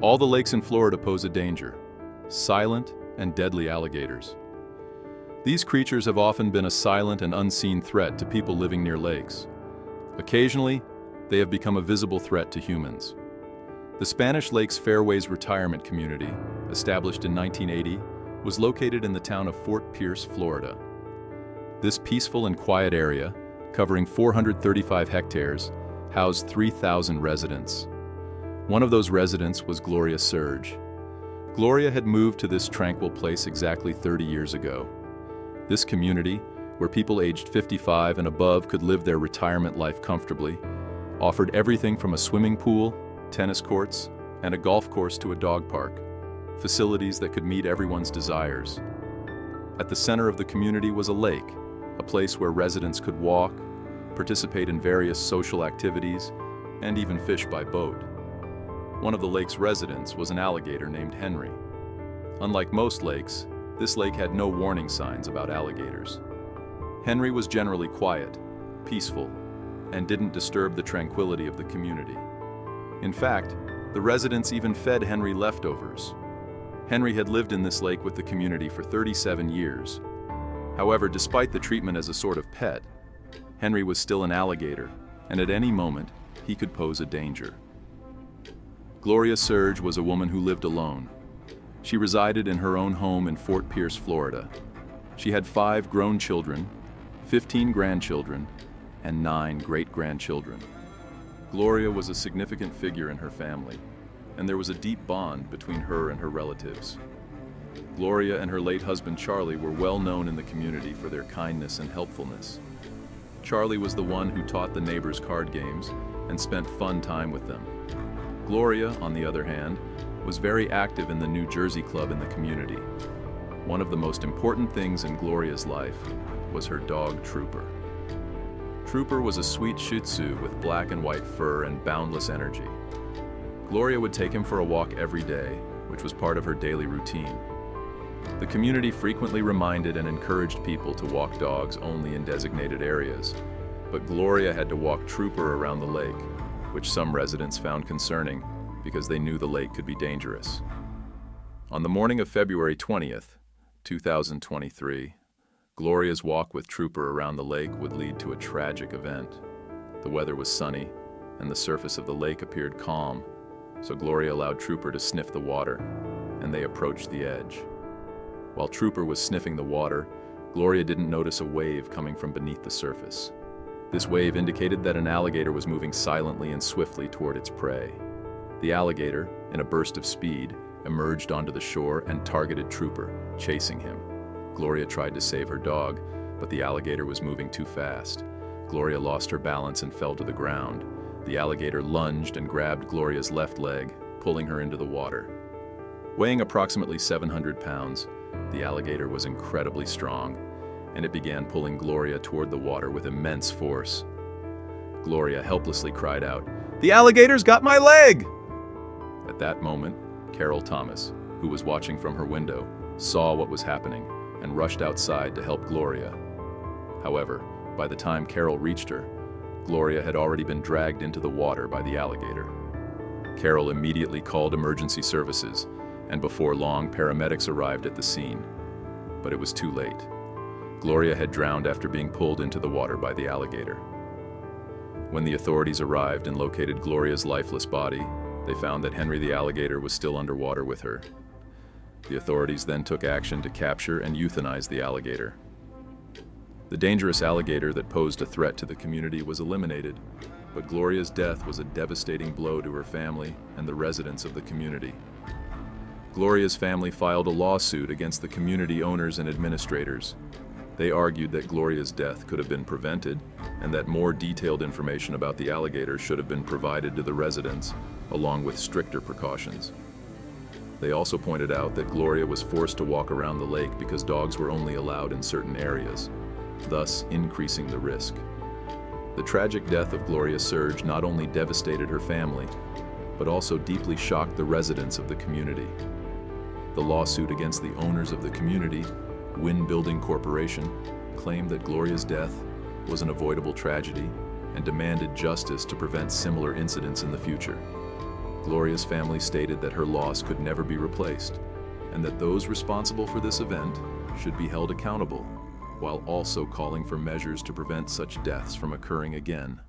All the lakes in Florida pose a danger: silent and deadly alligators. These creatures have often been a silent and unseen threat to people living near lakes. Occasionally, they have become a visible threat to humans. The Spanish Lakes Fairways retirement community, established in 1980, was located in the town of Fort Pierce, Florida. This peaceful and quiet area, covering 435 hectares, housed 3,000 residents. One of those residents was Gloria Serge. Gloria had moved to this tranquil place exactly 30 years ago. This community, where people aged 55 and above could live their retirement life comfortably, offered everything from a swimming pool, tennis courts, and a golf course to a dog park, facilities that could meet everyone's desires. At the center of the community was a lake, a place where residents could walk, participate in various social activities, and even fish by boat. One of the lake's residents was an alligator named Henry. Unlike most lakes, this lake had no warning signs about alligators. Henry was generally quiet, peaceful, and didn't disturb the tranquility of the community. In fact, the residents even fed Henry leftovers. Henry had lived in this lake with the community for 37 years. However, despite the treatment as a sort of pet, Henry was still an alligator, and at any moment, he could pose a danger. Gloria Serge was a woman who lived alone. She resided in her own home in Fort Pierce, Florida. She had 5 grown children, 15 grandchildren, and 9 great-grandchildren. Gloria was a significant figure in her family, and there was a deep bond between her and her relatives. Gloria and her late husband Charlie were well known in the community for their kindness and helpfulness. Charlie was the one who taught the neighbors card games and spent fun time with them. Gloria, on the other hand, was very active in the New Jersey club in the community. One of the most important things in Gloria's life was her dog, Trooper. Trooper was a sweet Shih Tzu with black and white fur and boundless energy. Gloria would take him for a walk every day, which was part of her daily routine. The community frequently reminded and encouraged people to walk dogs only in designated areas, but Gloria had to walk Trooper around the lake, which some residents found concerning because they knew the lake could be dangerous. On the morning of February 20th, 2023, Gloria's walk with Trooper around the lake would lead to a tragic event. The weather was sunny, and the surface of the lake appeared calm, so Gloria allowed Trooper to sniff the water, and they approached the edge. While Trooper was sniffing the water, Gloria didn't notice a wave coming from beneath the surface. This wave indicated that an alligator was moving silently and swiftly toward its prey. The alligator, in a burst of speed, emerged onto the shore and targeted Trooper, chasing him. Gloria tried to save her dog, but the alligator was moving too fast. Gloria lost her balance and fell to the ground. The alligator lunged and grabbed Gloria's left leg, pulling her into the water. Weighing approximately 700 pounds, the alligator was incredibly strong, and it began pulling Gloria toward the water with immense force. Gloria helplessly cried out, "The alligator's got my leg!" At that moment, Carol Thomas, who was watching from her window, saw what was happening and rushed outside to help Gloria. However, by the time Carol reached her, Gloria had already been dragged into the water by the alligator. Carol immediately called emergency services, and before long, paramedics arrived at the scene. But it was too late. Gloria had drowned after being pulled into the water by the alligator. When the authorities arrived and located Gloria's lifeless body, they found that Henry the alligator was still underwater with her. The authorities then took action to capture and euthanize the alligator. The dangerous alligator that posed a threat to the community was eliminated, but Gloria's death was a devastating blow to her family and the residents of the community. Gloria's family filed a lawsuit against the community owners and administrators. They argued that Gloria's death could have been prevented and that more detailed information about the alligator should have been provided to the residents, along with stricter precautions. They also pointed out that Gloria was forced to walk around the lake because dogs were only allowed in certain areas, thus increasing the risk. The tragic death of Gloria Serge not only devastated her family, but also deeply shocked the residents of the community. The lawsuit against the owners of the community, Wynn Building Corporation, claimed that Gloria's death was an avoidable tragedy and demanded justice to prevent similar incidents in the future. Gloria's family stated that her loss could never be replaced, and that those responsible for this event should be held accountable, while also calling for measures to prevent such deaths from occurring again.